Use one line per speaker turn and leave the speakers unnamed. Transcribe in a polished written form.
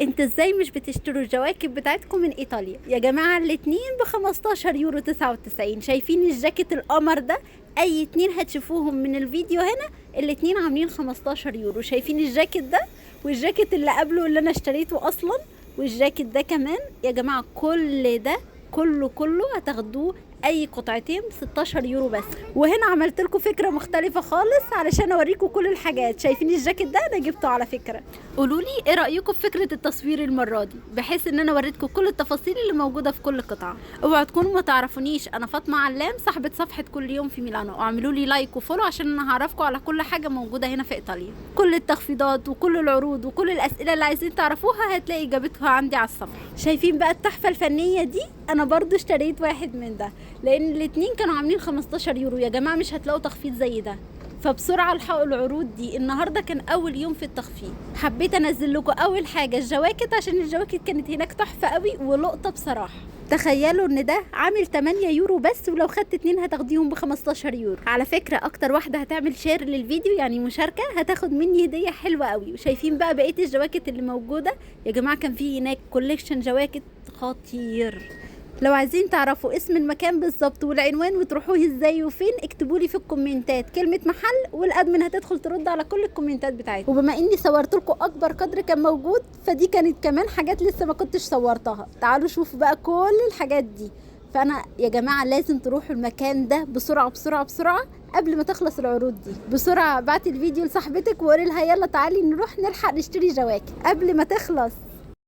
انت ازاي مش بتشتروا الجواكت بتاعتكم من ايطاليا يا جماعه؟ الاتنين ب 15 يورو 99. شايفين الجاكيت القمر ده؟ اي اتنين هتشوفوهم من الفيديو هنا الاتنين عاملين 15 يورو. شايفين الجاكيت ده والجاكيت اللي قبله اللي انا اشتريته اصلا والجاكيت ده كمان يا جماعه؟ كل ده كله هتاخدوه اي قطعتين ب 16 يورو بس. وهنا عملت لكم فكره مختلفه خالص علشان اوريكم كل الحاجات. شايفين الجاكيت ده؟ انا جبته على فكره. قولوا لي ايه رايكم في فكره التصوير المره دي، بحيث ان انا وريتكم كل التفاصيل اللي موجوده في كل قطعه. اوعوا تكونوا ما تعرفونيش، انا فاطمه علام صاحبه صفحه كل يوم في ميلانو، واعملوا لي لايك وفولو عشان انا هعرفكم على كل حاجه موجوده هنا في ايطاليا. كل التخفيضات وكل العروض وكل الاسئله اللي عايزين تعرفوها هتلاقي اجابتها عندي على الصفحه. شايفين بقى التحفه الفنيه دي؟ انا برضو اشتريت واحد من ده لان الاتنين كانوا عاملين 15 يورو يا جماعه. مش هتلاقوا تخفيض زي ده، فبسرعه الحقوا العروض دي. النهارده كان اول يوم في التخفيض. حبيت انزل لكم اول حاجه الجواكت عشان الجواكت كانت هناك تحفه قوي ولقطه بصراحه. تخيلوا ان ده عامل 8 يورو بس، ولو خدت اتنين هتاخديهم ب 15 يورو. على فكره اكتر واحده هتعمل شير للفيديو يعني مشاركه هتاخد مني هديه حلوه قوي. وشايفين بقى بقيه الجواكت اللي موجوده يا جماعه؟ كان في هناك كوليكشن جواكت خطير. لو عايزين تعرفوا اسم المكان بالظبط والعنوان وتروحوه ازاي وفين، اكتبوا لي في الكومنتات كلمه محل والادمن هتدخل ترد على كل الكومنتات بتاعتكم. وبما اني صورت لكم اكبر قدر كان موجود، فدي كانت كمان حاجات لسه ما كنتش صورتها. تعالوا شوفوا بقى كل الحاجات دي. فانا يا جماعه لازم تروحوا المكان ده بسرعه بسرعه بسرعه قبل ما تخلص العروض دي. بسرعه بعتي الفيديو لصاحبتك وقولي لها يلا تعالي نروح نلحق نشتري جواكت قبل ما تخلص.